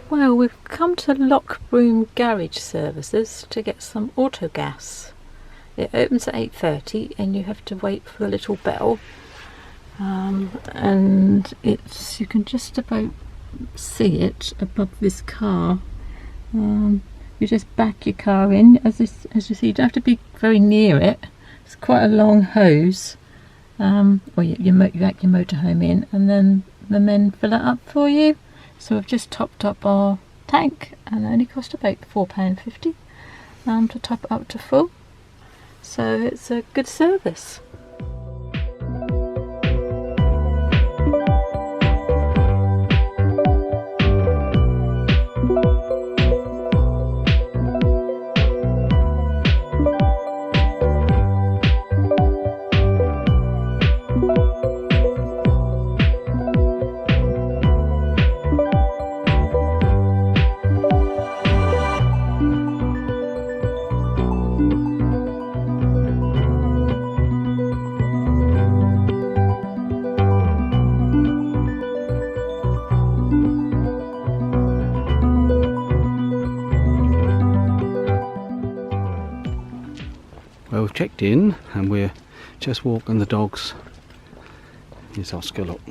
Well, we've come to Lockbroom Garage Services to get some auto gas. It opens at 8:30 and you have to wait for the little bell. And you can just about see it above this car. You just back your car in, as you see. You don't have to be very near it. It's quite a long hose. Or you back your motorhome in, and then the men fill it up for you. So we've just topped up our tank, and it only cost about £4.50 to top it up to full. So it's a good service. Well, we've checked in and we're just walking the dogs. Here's Oscar, look.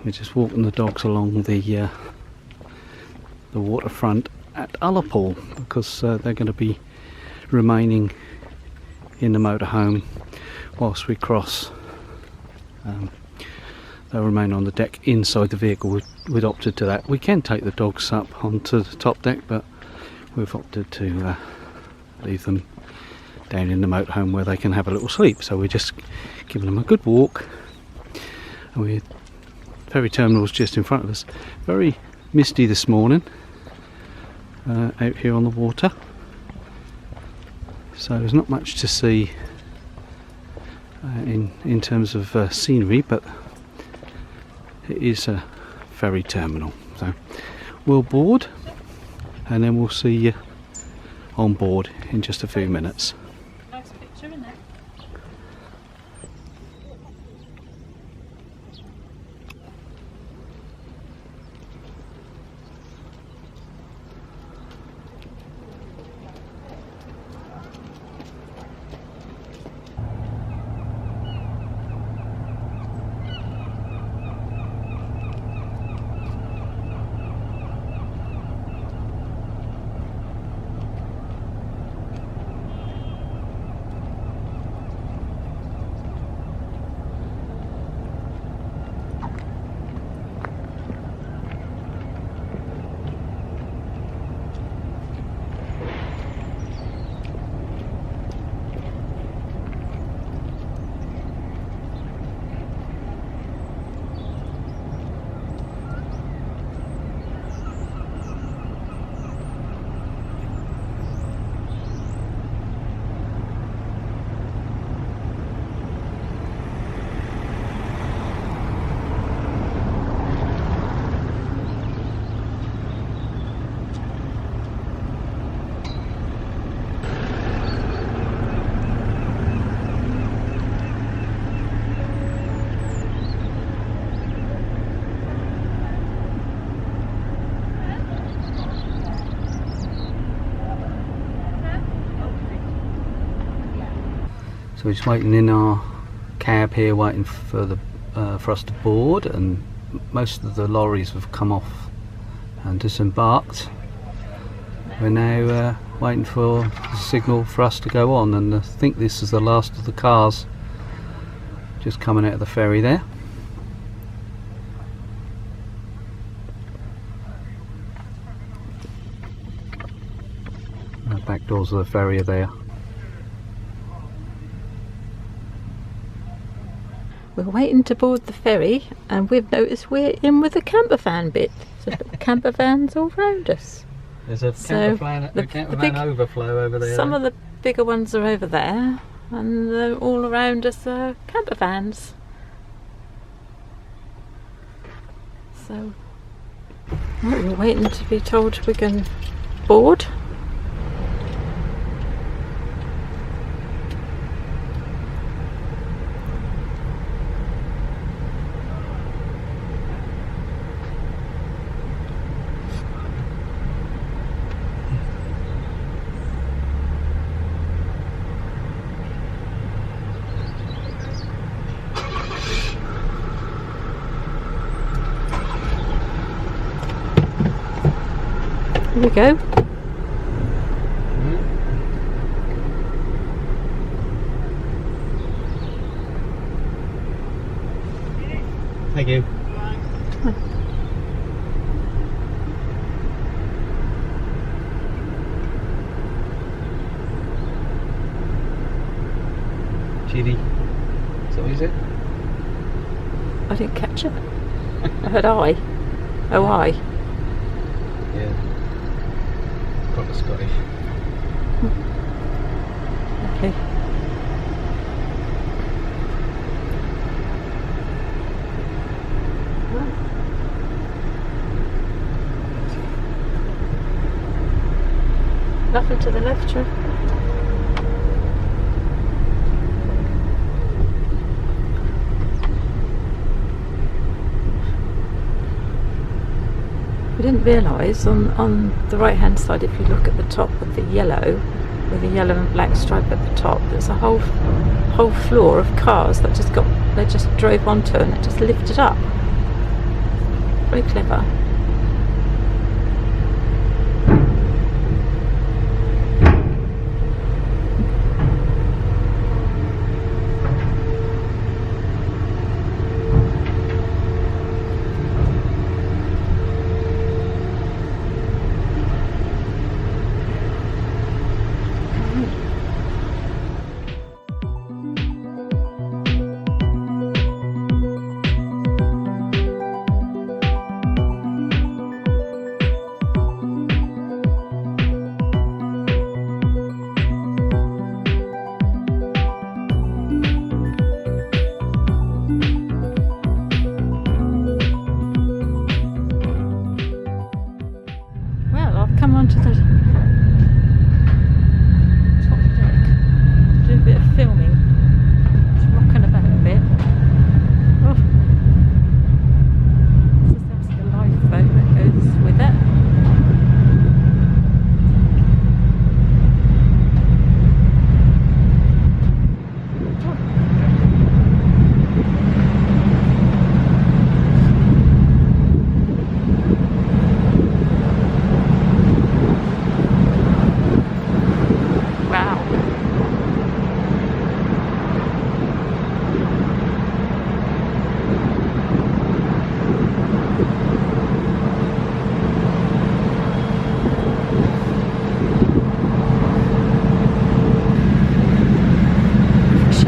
We're just walking the dogs along the waterfront at Ullapool, because they're going to be remaining in the motorhome whilst we cross. They'll remain on the deck inside the vehicle. We'd opted to that. We can take the dogs up onto the top deck, but we've opted to leave them down in the motorhome where they can have a little sleep. So we're just giving them a good walk, and ferry terminal's just in front of us. Very misty this morning out here on the water, so there's not much to see in terms of scenery, but it is a ferry terminal. So we'll board and then we'll see you on board in just a few minutes. Nice picture, isn't it? So we're just waiting in our cab here, waiting for us to board, and most of the lorries have come off and disembarked. We're now waiting for the signal for us to go on, and I think this is the last of the cars just coming out of the ferry there. The back doors of the ferry are there. We're waiting to board the ferry, and we've noticed we're in with the camper van bit. So the camper vans all round us. There's a camper van overflow over there. Some of the bigger ones are over there, and all around us are camper vans. So we're waiting to be told we can board. Here we go. Thank you. Chidi. Is that what you said? I didn't catch it. I heard I. Oh, I. Yeah. Proper Scottish. Okay. Nothing to the left, Joe. We didn't realise on the right hand side, if you look at the top of the yellow, with the yellow and black stripe at the top, there's a whole floor of cars that they just drove onto, and it just lifted up. Very clever. Come on to the top deck, do a bit of filming. It's rocking about a bit. Oh. This is obviously the lifeboat that goes with it.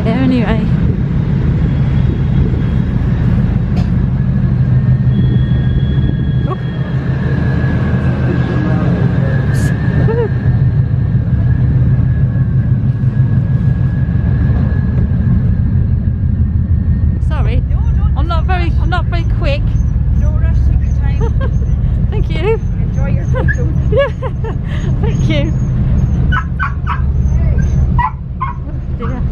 Anyway, sorry, I'm not very quick. No rush, take your time. Thank you. Enjoy your photo. Yeah, thank you. Oh dear.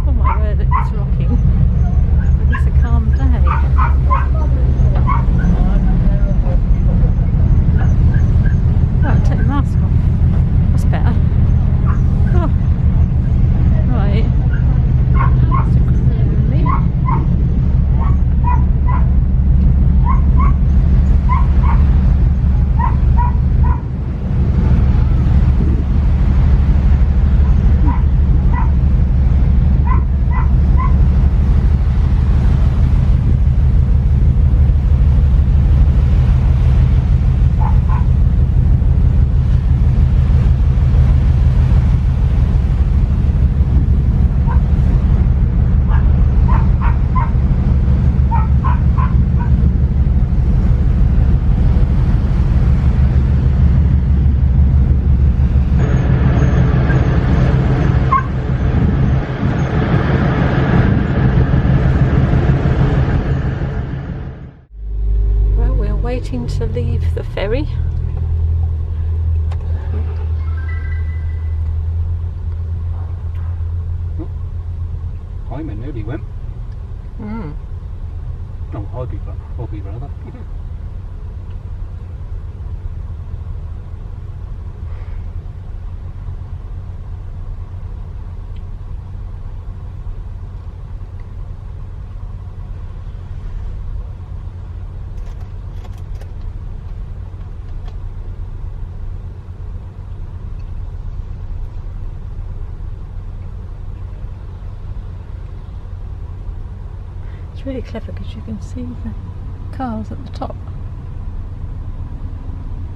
Oh my word, it's rocking. But it's a calm day. Oh, take the mask off. That's better. Oh. Right. waiting to leave the ferry. Jaime nearly went. Mm. No, Hobby rather. It's really clever because you can see the cars at the top.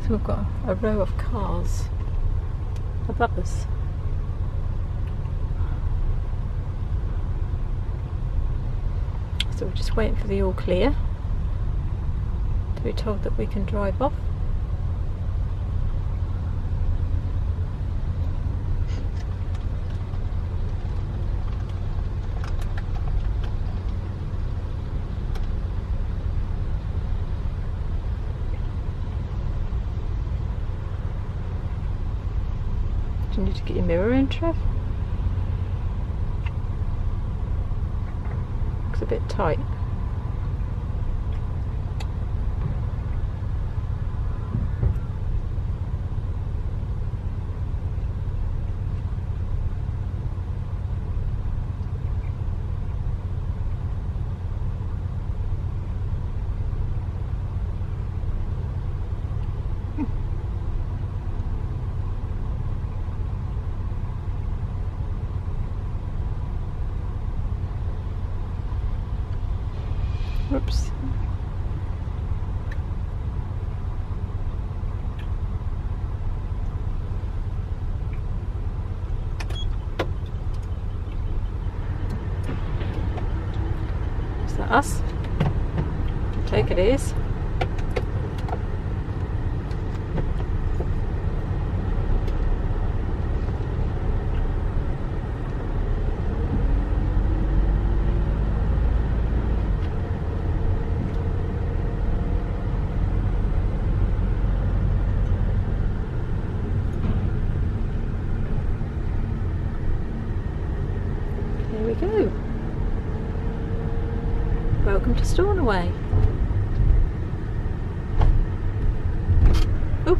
So we've got a row of cars above us. So we're just waiting for the all clear to be told that we can drive off. Do you need to get your mirror in, Trev? Looks a bit tight. Whoops. Is that us? I take it is. Here we go. Welcome to Stornoway. Oop.